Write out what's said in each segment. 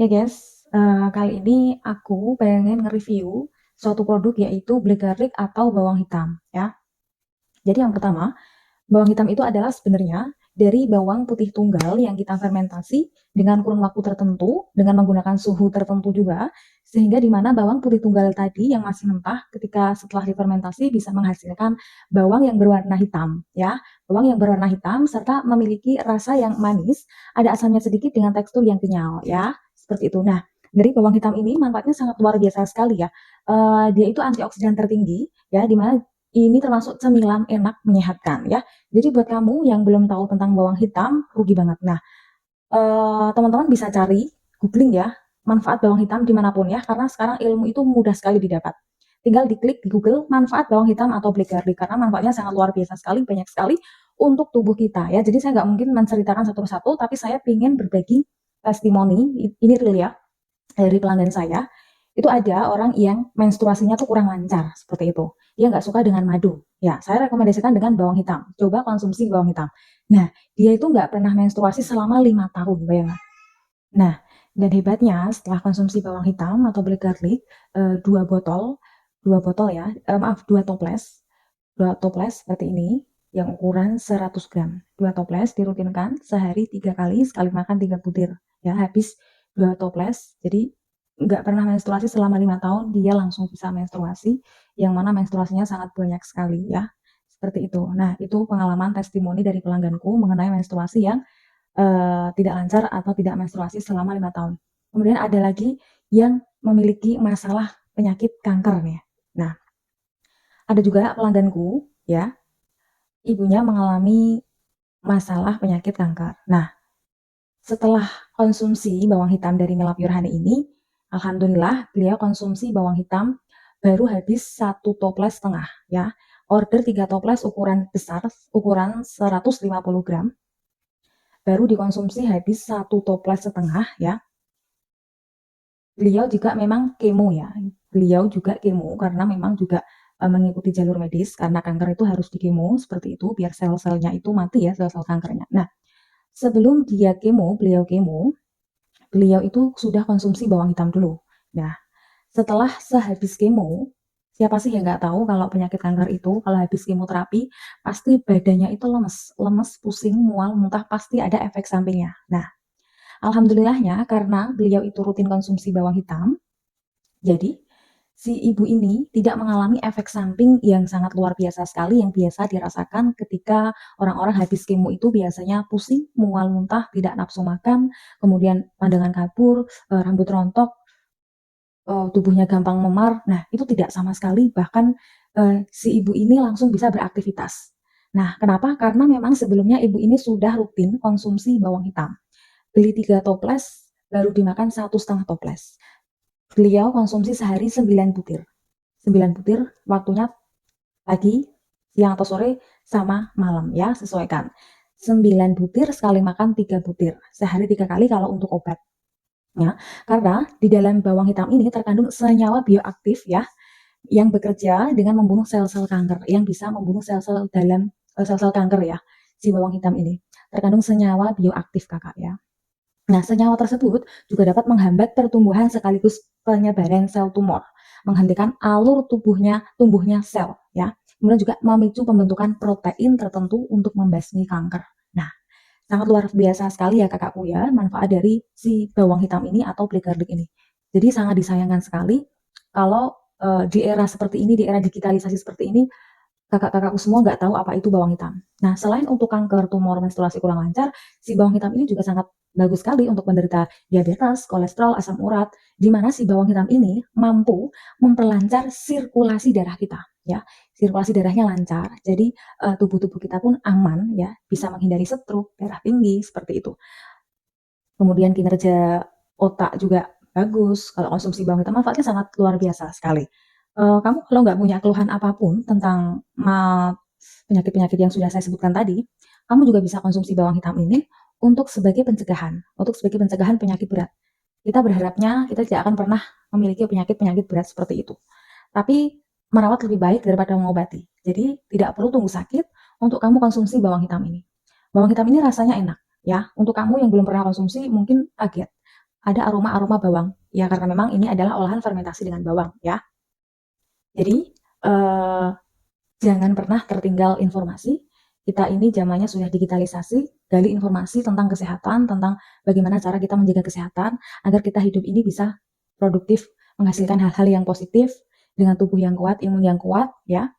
Ya guys, kali ini aku pengen nge-review suatu produk yaitu black garlic atau bawang hitam ya. Jadi yang pertama, bawang hitam itu adalah sebenarnya dari bawang putih tunggal yang kita fermentasi dengan kurun waktu tertentu dengan menggunakan suhu tertentu juga, sehingga di mana bawang putih tunggal tadi yang masih mentah ketika setelah difermentasi bisa menghasilkan bawang yang berwarna hitam ya. Bawang yang berwarna hitam serta memiliki rasa yang manis, ada asamnya sedikit dengan tekstur yang kenyal ya. Seperti itu. Nah, dari bawang hitam ini manfaatnya sangat luar biasa sekali ya. Dia itu antioksidan tertinggi ya, di mana ini termasuk cemilan enak menyehatkan ya. Jadi buat kamu yang belum tahu tentang bawang hitam, rugi banget. Nah, teman-teman bisa cari, googling ya, manfaat bawang hitam dimanapun ya, karena sekarang ilmu itu mudah sekali didapat. Tinggal diklik di Google manfaat bawang hitam atau black garlic, karena manfaatnya sangat luar biasa sekali, banyak sekali untuk tubuh kita ya. Jadi saya nggak mungkin menceritakan satu persatu, tapi saya ingin berbagi testimoni, ini real ya, dari pelanggan saya. Itu ada orang yang menstruasinya tuh kurang lancar, seperti itu. Dia nggak suka dengan madu. Ya, saya rekomendasikan dengan bawang hitam. Coba konsumsi bawang hitam. Nah, dia itu nggak pernah menstruasi selama 5 tahun, bayangkan. Nah, dan hebatnya setelah konsumsi bawang hitam atau black garlic, dua botol ya, maaf, dua toples seperti ini, yang ukuran 100 gram. Dua toples dirutinkan sehari 3 kali, sekali makan 3 butir. Ya, habis 2 toples, jadi nggak pernah menstruasi selama 5 tahun, dia langsung bisa menstruasi, yang mana menstruasinya sangat banyak sekali ya. Seperti itu. Nah, itu pengalaman testimoni dari pelangganku mengenai menstruasi yang tidak lancar atau tidak menstruasi selama 5 tahun. Kemudian ada lagi yang memiliki masalah penyakit kanker nih. Nah, ada juga pelangganku ya, ibunya mengalami masalah penyakit kanker. Nah, setelah konsumsi bawang hitam dari Mela Pure Honey ini, alhamdulillah beliau konsumsi bawang hitam baru habis 1 toples setengah ya. Order 3 toples ukuran besar, ukuran 150 gram, baru dikonsumsi habis 1 toples setengah ya. Beliau juga memang kemo ya, beliau juga kemo karena memang juga mengikuti jalur medis karena kanker itu harus dikemo seperti itu biar sel-selnya itu mati ya, sel-sel kankernya. Nah, sebelum dia kemo, beliau itu sudah konsumsi bawang hitam dulu. Nah, setelah sehabis kemo, siapa sih yang nggak tahu kalau penyakit kanker itu kalau habis kemoterapi pasti badannya itu lemes, lemes, pusing, mual, muntah, pasti ada efek sampingnya. Nah, alhamdulillahnya karena beliau itu rutin konsumsi bawang hitam, jadi si ibu ini tidak mengalami efek samping yang sangat luar biasa sekali yang biasa dirasakan ketika orang-orang habis kemo itu biasanya pusing, mual, muntah, tidak nafsu makan, kemudian pandangan kabur, rambut rontok, tubuhnya gampang memar. Nah, itu tidak sama sekali, bahkan si ibu ini langsung bisa beraktivitas. Nah, kenapa? Karena memang sebelumnya ibu ini sudah rutin konsumsi bawang hitam. Beli 3 toples, baru dimakan 1,5 toples. Beliau konsumsi sehari 9 butir. 9 butir, waktunya pagi, siang atau sore, sama malam ya, sesuaikan. 9 butir sekali makan 3 butir. Sehari 3 kali kalau untuk obat. Ya, karena di dalam bawang hitam ini terkandung senyawa bioaktif ya, yang bekerja dengan membunuh sel-sel kanker, yang bisa membunuh sel-sel dalam sel-sel kanker ya, si bawang hitam ini. Terkandung senyawa bioaktif kakak ya. Nah, senyawa tersebut juga dapat menghambat pertumbuhan sekaligus penyebaran sel tumor, menghentikan alur tumbuhnya sel, ya. Kemudian juga memicu pembentukan protein tertentu untuk membasmi kanker. Nah, sangat luar biasa sekali ya kakakku ya, manfaat dari si bawang hitam ini atau black garlic ini. Jadi sangat disayangkan sekali kalau di era seperti ini, di era digitalisasi seperti ini, kakak-kakakku semua nggak tahu apa itu bawang hitam. Nah, selain untuk kanker tumor menstruasi kurang lancar, si bawang hitam ini juga sangat bagus sekali untuk penderita diabetes, kolesterol, asam urat, di mana si bawang hitam ini mampu memperlancar sirkulasi darah kita, ya. Sirkulasi darahnya lancar, jadi tubuh-tubuh kita pun aman, ya, bisa menghindari stroke, darah tinggi, seperti itu. Kemudian kinerja otak juga bagus, kalau konsumsi bawang hitam manfaatnya sangat luar biasa sekali. Kamu kalau nggak punya keluhan apapun tentang penyakit-penyakit yang sudah saya sebutkan tadi, kamu juga bisa konsumsi bawang hitam ini untuk sebagai pencegahan penyakit berat. Kita berharapnya kita tidak akan pernah memiliki penyakit-penyakit berat seperti itu. Tapi merawat lebih baik daripada mengobati. Jadi tidak perlu tunggu sakit untuk kamu konsumsi bawang hitam ini. Bawang hitam ini rasanya enak ya. Untuk kamu yang belum pernah konsumsi mungkin kaget. ada aroma-aroma bawang. Ya, karena memang ini adalah olahan fermentasi dengan bawang ya. Jadi, jangan pernah tertinggal informasi. Kita ini zamannya sudah digitalisasi, gali informasi tentang kesehatan, tentang bagaimana cara kita menjaga kesehatan, agar kita hidup ini bisa produktif, menghasilkan hal-hal yang positif, dengan tubuh yang kuat, imun yang kuat, ya.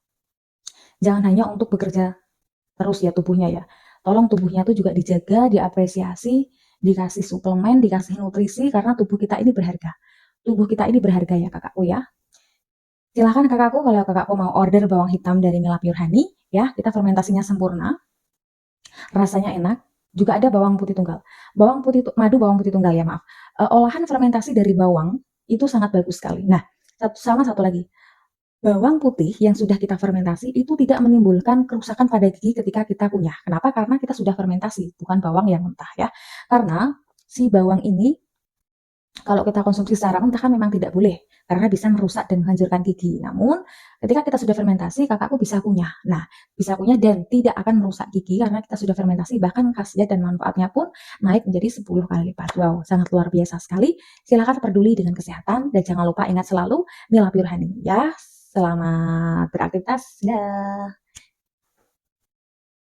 Jangan hanya untuk bekerja terus ya tubuhnya ya. Tolong tubuhnya tuh juga dijaga, diapresiasi, dikasih suplemen, dikasih nutrisi, karena tubuh kita ini berharga. Tubuh kita ini berharga ya kakakku ya. Silahkan kakakku kalau kakakku mau order bawang hitam dari Mila Pure Honey, ya, kita fermentasinya sempurna, rasanya enak. Juga ada bawang putih tunggal. Madu bawang putih tunggal ya, maaf. Olahan fermentasi dari bawang itu sangat bagus sekali. Nah, satu lagi. Bawang putih yang sudah kita fermentasi itu tidak menimbulkan kerusakan pada gigi ketika kita kunyah. Kenapa? Karena kita sudah fermentasi, bukan bawang yang mentah ya. Karena si bawang ini kalau kita konsumsi secara mentah kan memang tidak boleh, karena bisa merusak dan menghancurkan gigi. Namun, ketika kita sudah fermentasi, kakakku bisa kunyah. Nah, bisa kunyah dan tidak akan merusak gigi karena kita sudah fermentasi, bahkan khasiat dan manfaatnya pun naik menjadi 10 kali lipat. Wow, sangat luar biasa sekali. Silakan peduli dengan kesehatan dan jangan lupa ingat selalu Mila Pure Honey ya. Selamat beraktivitas. Dah.